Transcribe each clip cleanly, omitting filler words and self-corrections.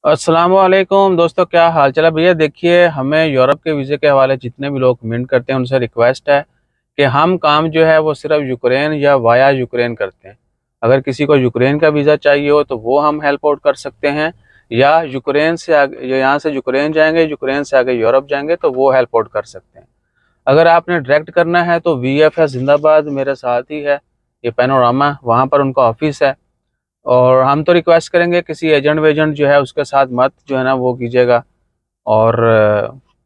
अस्सलाम वालेकुम दोस्तों, क्या हाल चाल है भैया। देखिए, हमें यूरोप के वीज़े के हवाले जितने भी लोग कमेंट करते हैं उनसे रिक्वेस्ट है कि हम काम जो है वो सिर्फ यूक्रेन या वाया यूक्रेन करते हैं। अगर किसी को यूक्रेन का वीज़ा चाहिए हो तो वो हम हेल्प आउट कर सकते हैं, या यूक्रेन से आगे, यहाँ से यूक्रेन जाएंगे, यूक्रेन से आगे यूरोप जाएंगे तो वो हेल्प आउट कर सकते हैं। अगर आपने डायरेक्ट करना है तो VFS जिंदाबाद मेरे साथ ही है, ये पैनोरामा, वहाँ पर उनका ऑफिस है। और हम तो रिक्वेस्ट करेंगे किसी एजेंट वेजेंट जो है उसके साथ मत जो है ना वो कीजिएगा। और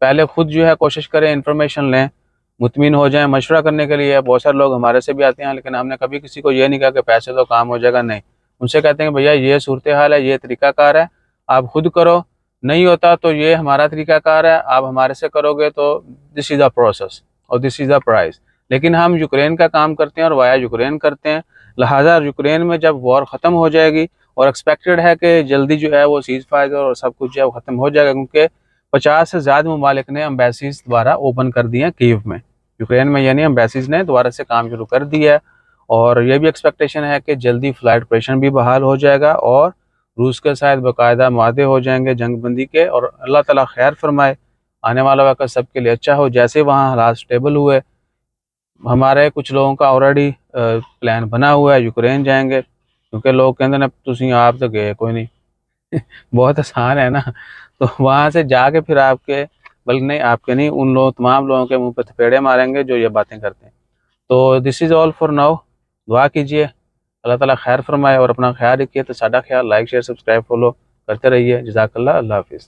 पहले खुद जो है कोशिश करें, इन्फॉर्मेशन लें, मुतमिन हो जाएं। मशवरा करने के लिए बहुत सारे लोग हमारे से भी आते हैं, लेकिन हमने कभी किसी को ये नहीं कहा कि पैसे तो काम हो जाएगा, नहीं। उनसे कहते हैं कि भैया ये सूरत हाल है, ये तरीकाकार है, आप खुद करो। नहीं होता तो ये हमारा तरीकाकार है, आप हमारे से करोगे तो दिस इज़ द प्रोसेस और दिस इज़ द प्राइस। लेकिन हम यूक्रेन का काम करते हैं और वाया यूक्रेन करते हैं। लिहाजा यूक्रेन में जब वॉर ख़त्म हो जाएगी, और एक्सपेक्टेड है कि जल्दी जो है वो सीज़ फायर और सब कुछ जो है वो ख़त्म हो जाएगा, क्योंकि 50 से ज़्यादा ममालिक ने एम्बेसीज दोबारा ओपन कर दिए हैं कीव में। यूक्रेन में यानी एम्बेसीज ने दोबारा से काम शुरू कर दिया है। और ये भी एक्सपेक्टेशन है कि जल्दी फ़्लाइट ऑपरेशन भी बहाल हो जाएगा और रूस के साथ बाकायदा माहदे हो जाएंगे जंग बंदी के। और अल्लाह ताला खैर फरमाए, आने वाला वक्त सबके लिए अच्छा हो। जैसे वहाँ हालात स्टेबल हुए, हमारे कुछ लोगों का ऑलरेडी प्लान बना हुआ है, यूक्रेन जाएंगे, क्योंकि लोग कहते ना तुम आप तो गए कोई नहीं। बहुत आसान है ना। तो वहां से जाके फिर आपके, बल्कि नहीं आपके नहीं, उन लोग तमाम लोगों के मुंह पे थपेड़े मारेंगे जो ये बातें करते हैं। तो this is all for now. दुआ कीजिए, अल्लाह ताला खैर फरमाए और अपना ख्याल रखिए। तो साडा ख्याल, लाइक शेयर सब्सक्राइब फॉलो करते रहिए। जज़ाकल्लाह, अल्लाह हाफिज़।